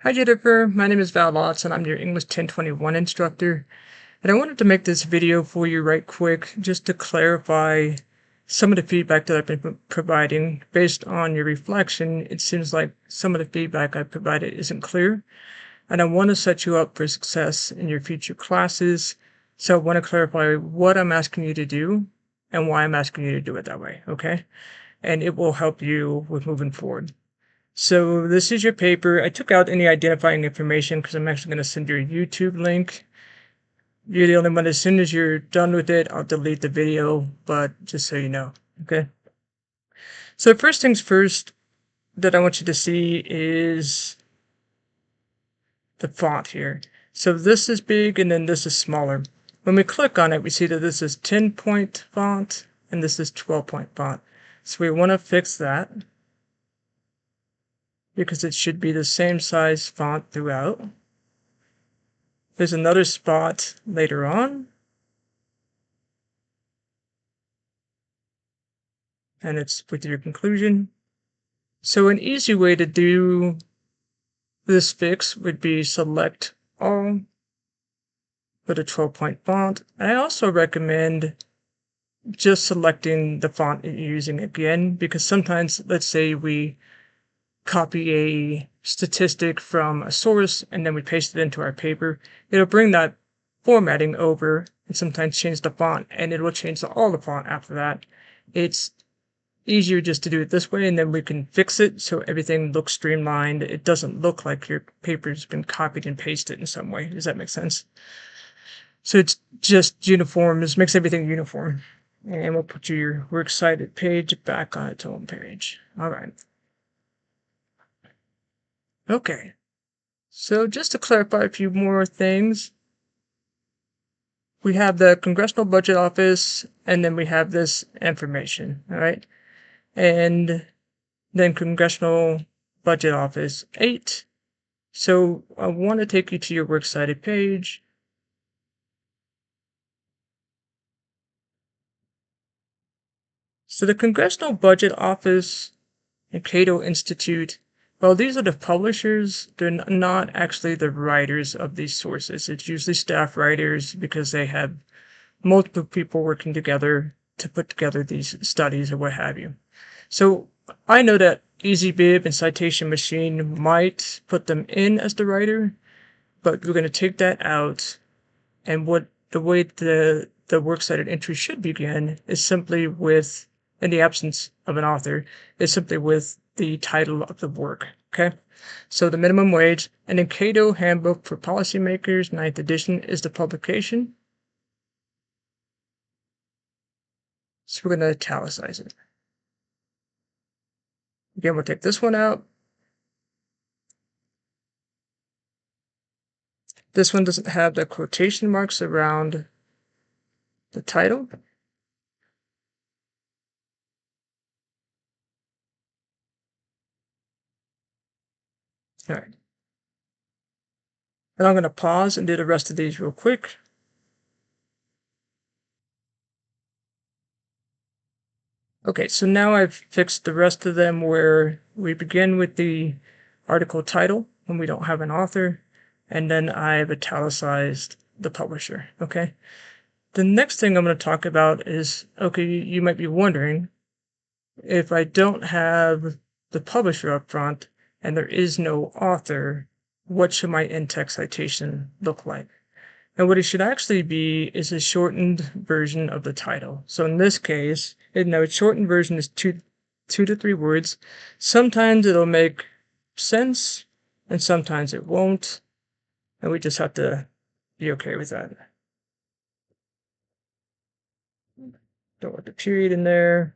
Hi Jennifer, my name is Val Lotz and I'm your English 1021 instructor. And I wanted to make this video for you right quick just to clarify some of the feedback that I've been providing. Based on your reflection, it seems like some of the feedback I provided isn't clear. And I want to set you up for success in your future classes. So I want to clarify what I'm asking you to do and why I'm asking you to do it that way, okay? And it will help you with moving forward. So this is your paper. I took out any identifying information because I'm actually going to send you a YouTube link. You're the only one. As soon as you're done with it, I'll delete the video, but just so you know, okay? So first things first that I want you to see is the font here. So this is big and then this is smaller. When we click on it, we see that this is 10-point font and this is 12-point font. So we want to fix that, because it should be the same size font throughout. There's another spot later on, and it's with your conclusion. So an easy way to do this fix would be select all, put a 12-point font. I also recommend just selecting the font that you're using again, because sometimes, let's say we copy a statistic from a source and then we paste it into our paper, it'll bring that formatting over and sometimes change the font, and it will change all the font after that. It's easier just to do it this way, and then we can fix it so everything looks streamlined. It doesn't look like your paper's been copied and pasted in some way. Does that make sense? So it's just uniform. This makes everything uniform. And we'll put your Works Cited page back on its home page. All right. Okay, so just to clarify a few more things, we have the Congressional Budget Office, and then we have this information, all right? And then Congressional Budget Office 8. So I want to take you to your Works Cited page. So the Congressional Budget Office and Cato Institute, well, these are the publishers. They're not actually the writers of these sources. It's usually staff writers because they have multiple people working together to put together these studies or what have you. So I know that EasyBib and Citation Machine might put them in as the writer, but we're going to take that out. And what the way the works cited entry should begin is simply with, in the absence of an author, is simply with the title of the work. Okay, so the minimum wage, and then Cato Handbook for Policymakers, 9th edition, is the publication. So we're going to italicize it. Again, we'll take this one out. This one doesn't have the quotation marks around the title. All right. And I'm going to pause and do the rest of these real quick. Okay, so now I've fixed the rest of them where we begin with the article title when we don't have an author, and then I've italicized the publisher, okay? The next thing I'm going to talk about is, okay, you might be wondering, if I don't have the publisher up front and there is no author, what should my in-text citation look like? And what it should actually be is a shortened version of the title. So in this case, its shortened version is two to three words. Sometimes it'll make sense, and sometimes it won't. And we just have to be okay with that. Don't want the period in there.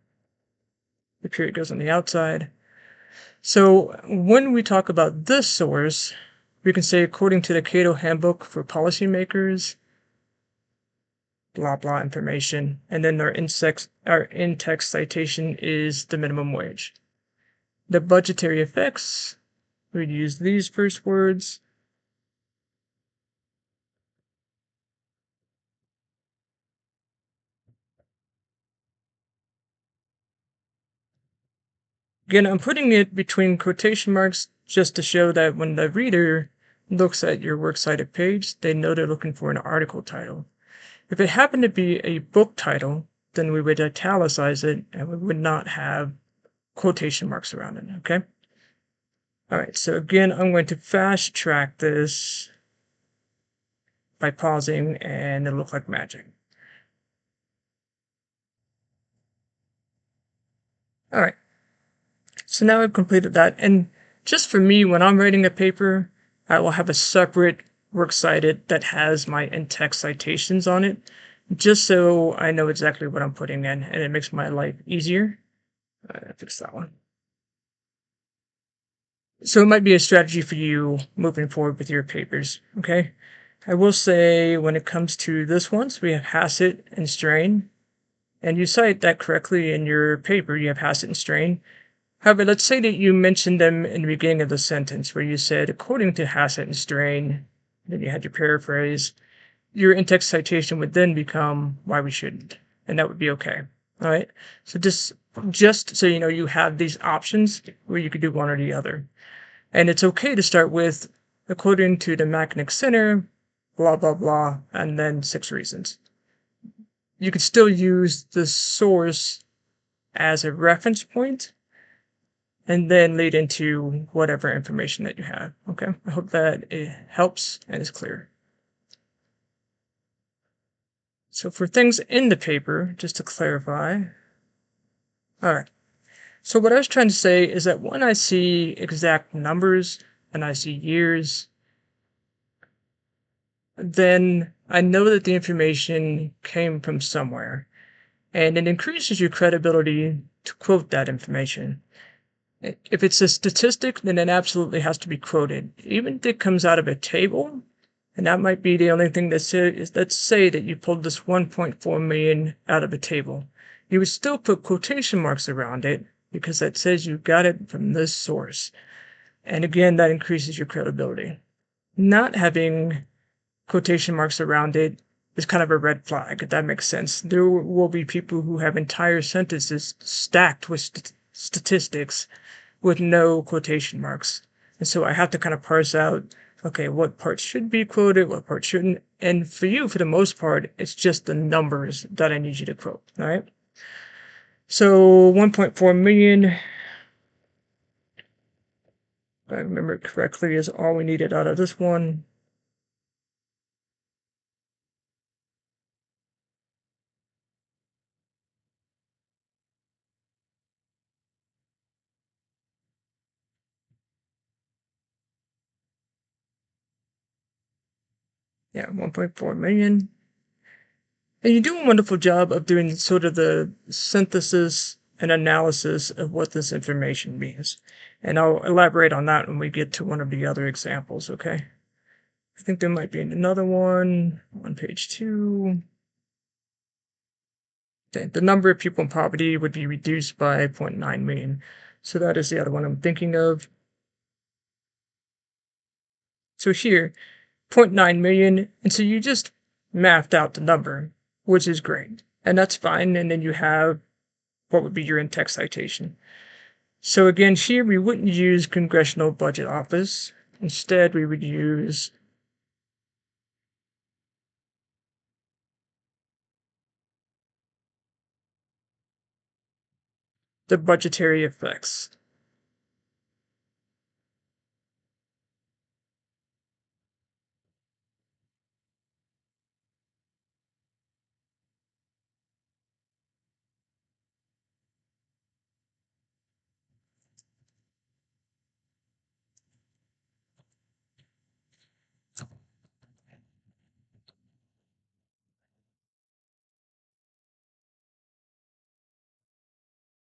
The period goes on the outside. So when we talk about this source, we can say, according to the Cato Handbook for Policymakers, blah blah information, and then our in-text citation is the minimum wage. The budgetary effects, we'd use these first words. Again, I'm putting it between quotation marks just to show that when the reader looks at your works cited page, they know they're looking for an article title. If it happened to be a book title, then we would italicize it and we would not have quotation marks around it, okay? All right, so again, I'm going to fast track this by pausing, and it'll look like magic. All right, so now I've completed that. And just for me, when I'm writing a paper, I will have a separate works cited that has my in-text citations on it, just so I know exactly what I'm putting in, and it makes my life easier. I fix that one. So it might be a strategy for you moving forward with your papers, okay? I will say when it comes to this one, so we have Hassett and Strain, and you cite that correctly in your paper, you have Hassett and Strain. However, let's say that you mentioned them in the beginning of the sentence where you said, according to Hassett and Strain, then you had your paraphrase, your in-text citation would then become why we shouldn't, and that would be okay. All right. So just so you know, you have these options where you could do one or the other. And it's okay to start with, according to the Mackinac Center, blah, blah, blah, and then 6 reasons. You could still use the source as a reference point and then lead into whatever information that you have. Okay, I hope that it helps and is clear. So for things in the paper, just to clarify, all right. So what I was trying to say is that when I see exact numbers and I see years, then I know that the information came from somewhere, and it increases your credibility to quote that information. If it's a statistic, then it absolutely has to be quoted. Even if it comes out of a table, and that might be the only thing that says, let's say that you pulled this 1.4 million out of a table. You would still put quotation marks around it because that says you got it from this source. And again, that increases your credibility. Not having quotation marks around it is kind of a red flag, if that makes sense. There will be people who have entire sentences stacked with statistics with no quotation marks. And so I have to kind of parse out, okay, what parts should be quoted, what parts shouldn't. And for you, for the most part, it's just the numbers that I need you to quote, all right? So 1.4 million, if I remember it correctly, is all we needed out of this one. Yeah, 1.4 million. And you do a wonderful job of doing sort of the synthesis and analysis of what this information means. And I'll elaborate on that when we get to one of the other examples, okay? I think there might be another one on page 2. Okay, the number of people in poverty would be reduced by 0.9 million. So that is the other one I'm thinking of. So here, 0.9 million. And so you just mapped out the number, which is great. And that's fine. And then you have what would be your in-text citation. So again, here we wouldn't use Congressional Budget Office. Instead, we would use the budgetary effects.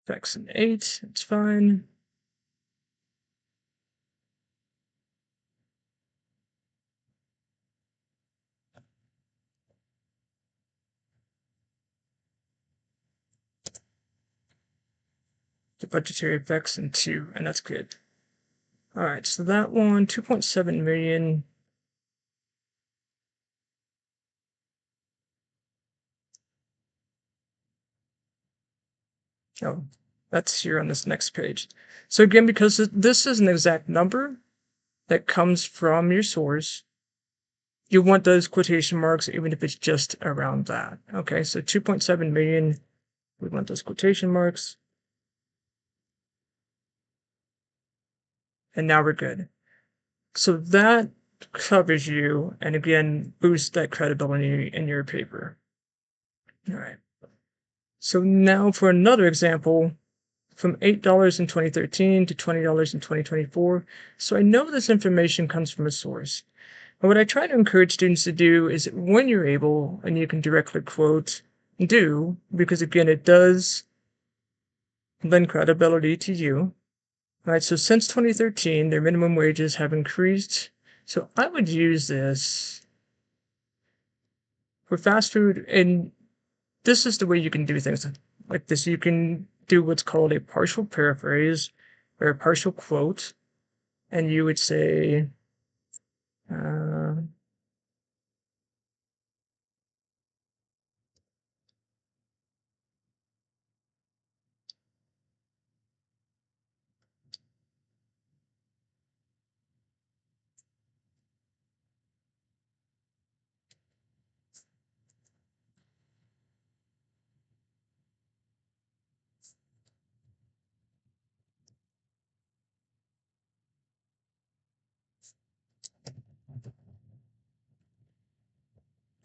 Effects in 8, it's fine. The budgetary effects in 2, and that's good. All right, so that one, 2.7 million. Oh, That's here on this next page. So again, because this is an exact number that comes from your source, you want those quotation marks even if it's just around that. Okay, so 2.7 million, we want those quotation marks. And now we're good. So that covers you, and again, boosts that credibility in your paper. All right. So now for another example, from $8 in 2013 to $20 in 2024. So I know this information comes from a source. And what I try to encourage students to do is when you're able, and you can directly quote, do, because again, it does lend credibility to you. All right, so since 2013, their minimum wages have increased. So I would use this for fast food, and this is the way you can do things like this. You can do what's called a partial paraphrase or a partial quote, and you would say,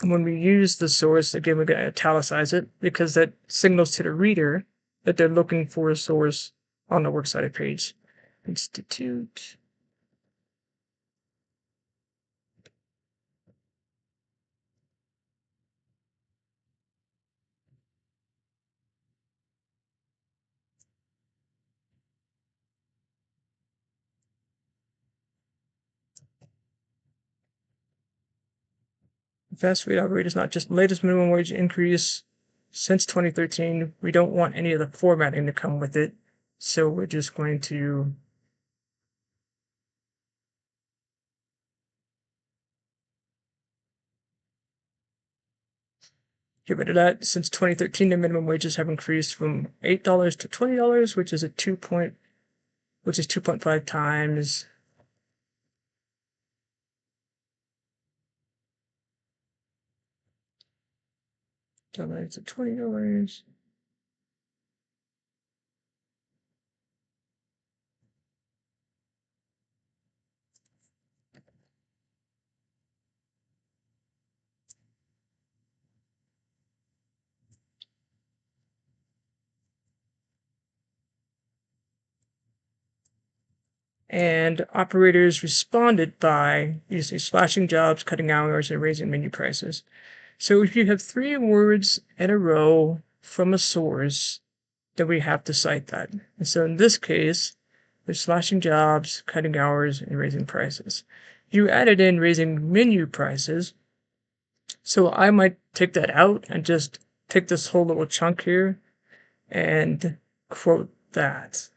when we use the source, again, we're going to italicize it because that signals to the reader that they're looking for a source on the works cited page. Institute. Fast food operators, not just latest minimum wage increase since 2013. We don't want any of the formatting to come with it. So we're just going to get rid of that. Since 2013, the minimum wages have increased from $8 to $20, which is 2.5 times $10 to $20. And operators responded by usually slashing jobs, cutting hours, and raising menu prices. So if you have 3 words in a row from a source, then we have to cite that. And so in this case, they're slashing jobs, cutting hours, and raising prices. You added in raising menu prices, so I might take that out and just take this whole little chunk here and quote that.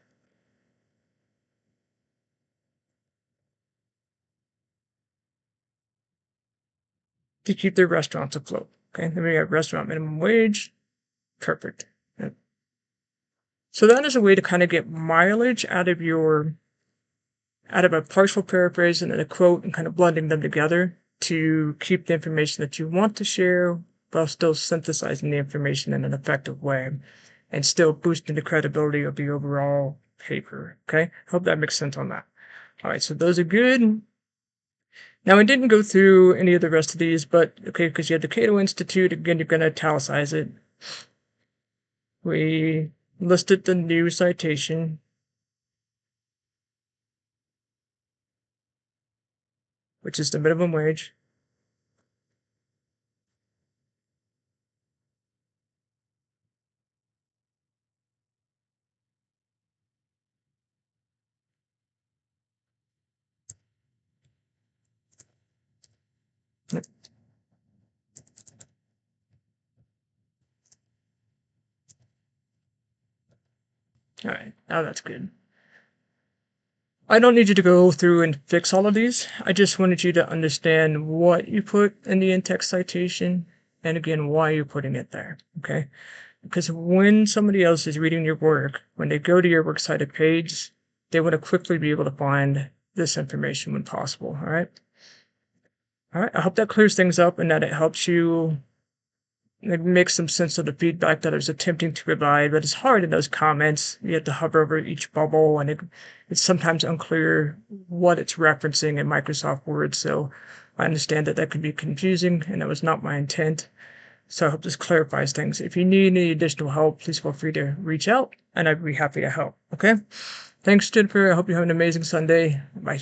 To keep their restaurants afloat. Okay, then we have restaurant minimum wage. Perfect. Yep. So that is a way to kind of get mileage out of a partial paraphrase and then a quote and kind of blending them together to keep the information that you want to share while still synthesizing the information in an effective way and still boosting the credibility of the overall paper. Okay, hope that makes sense on that. All right, so those are good. Now, I didn't go through any of the rest of these, but okay, because you have the Cato Institute, again, you're going to italicize it. We listed the new citation. Which is the minimum wage. All right, now that's good. I don't need you to go through and fix all of these. I just wanted you to understand what you put in the in-text citation and again, why you're putting it there, okay? because when somebody else is reading your work, when they go to your works cited page, they want to quickly be able to find this information when possible. All right. All right. I hope that clears things up and that it helps you make some sense of the feedback that I was attempting to provide. But it's hard in those comments. You have to hover over each bubble, and it's sometimes unclear what it's referencing in Microsoft Word. So I understand that could be confusing, and that was not my intent. So I hope this clarifies things. If you need any additional help, please feel free to reach out, and I'd be happy to help. Okay? Thanks, Jennifer. I hope you have an amazing Sunday. Bye.